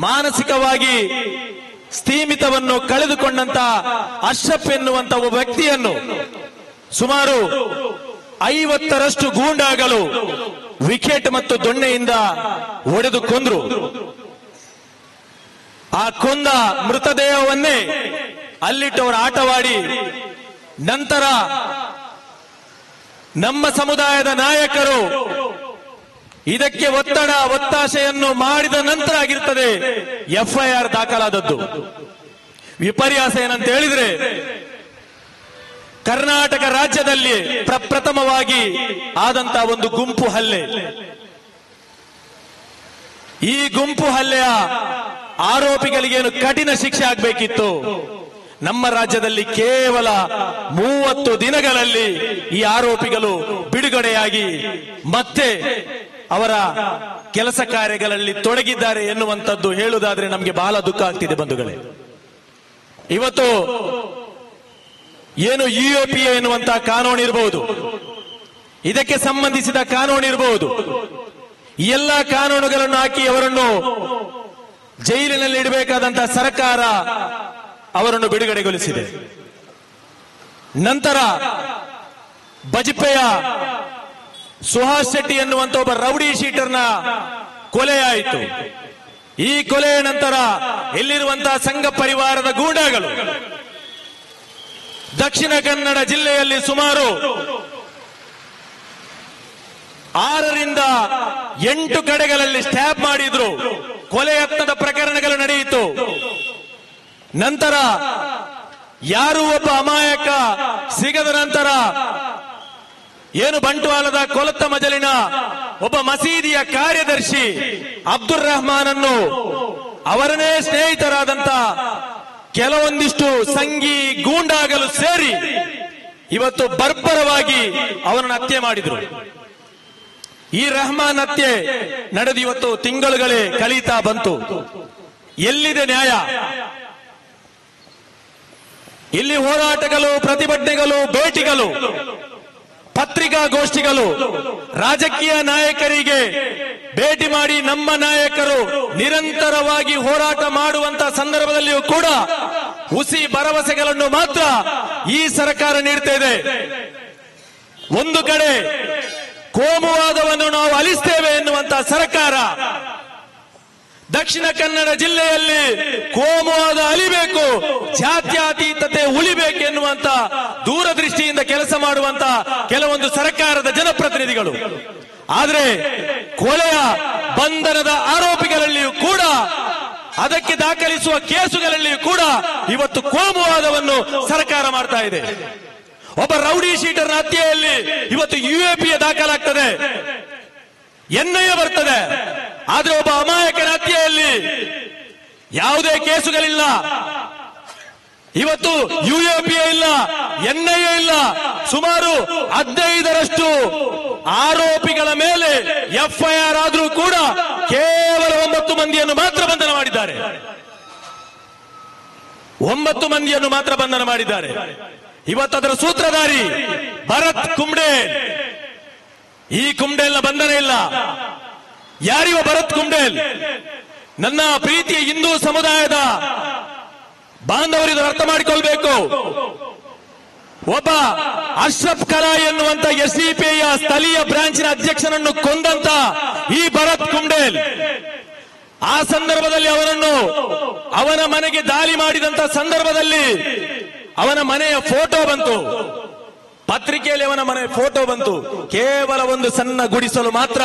ಮಾನಸಿಕವಾಗಿ ಸ್ಥೀಮಿತವನ್ನು ಕಳೆದುಕೊಂಡಂತ ಅಶ್ರಫ್ ಎನ್ನುವಂತ ಒಬ್ಬ ವ್ಯಕ್ತಿಯನ್ನು ಸುಮಾರು 50ರಷ್ಟು ಗೂಂಡಾಗಳು ವಿಕೆಟ್ ಮತ್ತು ದೊಣ್ಣೆಯಿಂದ ಹೊಡೆದು ಕೊಂದ್ರು. ಆ ಕೊಂದ ಮೃತದೇಹವನ್ನೇ ಅಲ್ಲಿಟ್ಟವರು ಆಟವಾಡಿ ನಂತರ ನಮ್ಮ ಸಮುದಾಯದ ನಾಯಕರು ಇದಕ್ಕೆ ಒತ್ತಾಸೆಯನ್ನು ಮಾಡಿದ ನಂತರ ಆಗಿರ್ತದೆ ಎಫ್ಐಆರ್ ದಾಖಲಾದದ್ದು. ವಿಪರ್ಯಾಸ ಏನಂತ ಹೇಳಿದ್ರೆ, ಕರ್ನಾಟಕ ರಾಜ್ಯದಲ್ಲಿ ಪ್ರಪ್ರಥಮವಾಗಿ ಆದಂತಹ ಒಂದು ಗುಂಪು ಹಲ್ಲೆ. ಈ ಗುಂಪು ಹಲ್ಲೆಯ ಆರೋಪಿಗಳಿಗೇನು ಕಠಿಣ ಶಿಕ್ಷೆ ಆಗಬೇಕಿತ್ತು, ನಮ್ಮ ರಾಜ್ಯದಲ್ಲಿ ಕೇವಲ 30 ದಿನಗಳಲ್ಲಿ ಈ ಆರೋಪಿಗಳು ಬಿಡುಗಡೆಯಾಗಿ ಮತ್ತೆ ಅವರ ಕೆಲಸ ಕಾರ್ಯಗಳಲ್ಲಿ ತೊಡಗಿದ್ದಾರೆ ಎನ್ನುವಂಥದ್ದು ಹೇಳುವುದಾದ್ರೆ ನಮಗೆ ಬಹಳ ದುಃಖ ಆಗ್ತಿದೆ ಬಂಧುಗಳೇ. ಇವತ್ತು ಏನು UAPA ಎನ್ನುವಂತಹ ಕಾನೂನು ಇರಬಹುದು, ಇದಕ್ಕೆ ಸಂಬಂಧಿಸಿದ ಕಾನೂನು ಇರಬಹುದು, ಈ ಎಲ್ಲ ಕಾನೂನುಗಳನ್ನು ಹಾಕಿ ಅವರನ್ನು ಜೈಲಿನಲ್ಲಿ ಇಡಬೇಕಾದಂತಹ ಸರ್ಕಾರ ಅವರನ್ನು ಬಿಡುಗಡೆಗೊಳಿಸಿದೆ. ನಂತರ ಬಜ್ಪೆಯ ಸುಹಾಸ್ ಶೆಟ್ಟಿ ಎನ್ನುವಂತ ಒಬ್ಬ ರೌಡಿ ಶೀಟರ್ನ ಕೊಲೆಯಾಯಿತು. ಈ ಕೊಲೆಯ ನಂತರ ಇಲ್ಲಿರುವಂತಹ ಸಂಘ ಪರಿವಾರದ ಗೂಂಡಾಗಳು ದಕ್ಷಿಣ ಕನ್ನಡ ಜಿಲ್ಲೆಯಲ್ಲಿ ಸುಮಾರು 6 ರಿಂದ 8 ಕಡೆಗಳಲ್ಲಿ ಸ್ಟ್ಯಾಬ್ ಮಾಡಿದ್ರು. ಕೊಲೆ ಯತ್ನದ ಪ್ರಕರಣಗಳು ನಡೆಯಿತು. ನಂತರ ಯಾರು ಒಬ್ಬ ಅಮಾಯಕ ಸಿಗದ ನಂತರ ಏನು ಬಂಟ್ವಾಳದ ಕೊಲತ್ತ ಮಜಲಿನ ಒಬ್ಬ ಮಸೀದಿಯ ಕಾರ್ಯದರ್ಶಿ ಅಬ್ದುಲ್ ರಹಮಾನ್ ಅನ್ನು ಅವರನ್ನೇ ಸ್ನೇಹಿತರಾದಂತ ಕೆಲವೊಂದಿಷ್ಟು ಸಂಘಿ ಗೂಂಡಾಗಲು ಸೇರಿ ಇವತ್ತು ಬರ್ಬರವಾಗಿ ಅವರನ್ನು ಹತ್ಯೆ ಮಾಡಿದ್ರು. ಈ ರಹಮಾನ್ ಹತ್ಯೆ ನಡೆದು ಇವತ್ತು ತಿಂಗಳುಗಳೇ ಕಳೀತಾ ಬಂತು. ಎಲ್ಲಿದೆ ನ್ಯಾಯ? ಇಲ್ಲಿ ಹೋರಾಟಗಳು, ಪ್ರತಿಭಟನೆಗಳು, ಭೇಟಿಗಳು, ಪತ್ರಿಕಾಗೋಷ್ಠಿಗಳು, ರಾಜಕೀಯ ನಾಯಕರಿಗೆ ಭೇಟಿ ಮಾಡಿ ನಮ್ಮ ನಾಯಕರು ನಿರಂತರವಾಗಿ ಹೋರಾಟ ಮಾಡುವಂತ ಸಂದರ್ಭದಲ್ಲಿಯೂ ಕೂಡ ಹುಸಿ ಭರವಸೆಗಳನ್ನು ಮಾತ್ರ ಈ ಸರ್ಕಾರ ನೀಡ್ತಾ ಇದೆ. ಒಂದು ಕಡೆ ಕೋಮುವಾದವನ್ನು ನಾವು ಅಲಿಸ್ತೇವೆ ಎನ್ನುವಂತ ಸರ್ಕಾರ, ದಕ್ಷಿಣ ಕನ್ನಡ ಜಿಲ್ಲೆಯಲ್ಲಿ ಕೋಮುವಾದ ಅಲಿಬೇಕು, ಜಾತ್ಯತೀತತೆ ಉಳಿಬೇಕು ಎನ್ನುವಂತ ದೂರದೃಷ್ಟಿಯಿಂದ ಕೆಲಸ ಮಾಡುವಂತ ಕೆಲವೊಂದು ಸರ್ಕಾರದ ಜನಪ್ರತಿನಿಧಿಗಳು. ಆದ್ರೆ ಕೊಲೆಯ ಬಂಧನದ ಆರೋಪಿಗಳಲ್ಲಿಯೂ ಕೂಡ, ಅದಕ್ಕೆ ದಾಖಲಿಸುವ ಕೇಸುಗಳಲ್ಲಿಯೂ ಕೂಡ ಇವತ್ತು ಕೋಮುವಾದವನ್ನು ಸರ್ಕಾರ ಮಾಡ್ತಾ ಇದೆ. ಒಬ್ಬ ರೌಡಿ ಶೀಟರ್ನ ಹತ್ಯೆಯಲ್ಲಿ ಇವತ್ತು UAPA ದಾಖಲಾಗ್ತದೆ, NIA ಬರ್ತದೆ. ಆದ್ರೆ ಒಬ್ಬ ಅಮಾಯಕನ ಹತ್ಯೆಯಲ್ಲಿ ಯಾವುದೇ ಕೇಸುಗಳಿಲ್ಲ. ಇವತ್ತು UAPA ಇಲ್ಲ, NIA ಇಲ್ಲ. ಸುಮಾರು 15ರಷ್ಟು ಆರೋಪಿಗಳ ಮೇಲೆ FIR ಆದ್ರೂ ಕೂಡ ಕೇವಲ 9 ಮಂದಿಯನ್ನು ಮಾತ್ರ ಬಂಧನ ಮಾಡಿದ್ದಾರೆ. 9 ಮಂದಿಯನ್ನು ಮಾತ್ರ ಬಂಧನ ಮಾಡಿದ್ದಾರೆ. ಇವತ್ತು ಅದರ ಸೂತ್ರಧಾರಿ ಭರತ್ ಕುಂಬ್ಡೇಲ್. ಈ ಕುಂಬ್ಡೇಲ್ನ ಬಂಧನ ಇಲ್ಲ. ಯಾರಿವ ಭರತ್ ಕುಂಬ್ಡೇಲ್? ನನ್ನ ಪ್ರೀತಿಯ ಹಿಂದೂ ಸಮುದಾಯದ ಬಾಂಧವರಿದು ಅರ್ಥ ಮಾಡಿಕೊಳ್ಬೇಕು. ಒಬ್ಬ ಅಶ್ರಫ್ ಕಲಾಯಿ ಎನ್ನುವಂತ SDPIಯ ಸ್ಥಳೀಯ ಬ್ರಾಂಚಿನ ಅಧ್ಯಕ್ಷನನ್ನು ಕೊಂದಂತ ಈ ಭರತ್ ಕುಂಬ್ಡೇಲ್, ಆ ಸಂದರ್ಭದಲ್ಲಿ ಅವನ ಮನೆಗೆ ದಾಳಿ ಮಾಡಿದಂತ ಸಂದರ್ಭದಲ್ಲಿ ಅವನ ಮನೆಯ ಫೋಟೋ ಬಂತು, ಪತ್ರಿಕೆಯಲ್ಲಿ ಅವನ ಮನೆಯ ಫೋಟೋ ಬಂತು. ಕೇವಲ ಒಂದು ಸಣ್ಣ ಗುಡಿಸಲು ಮಾತ್ರ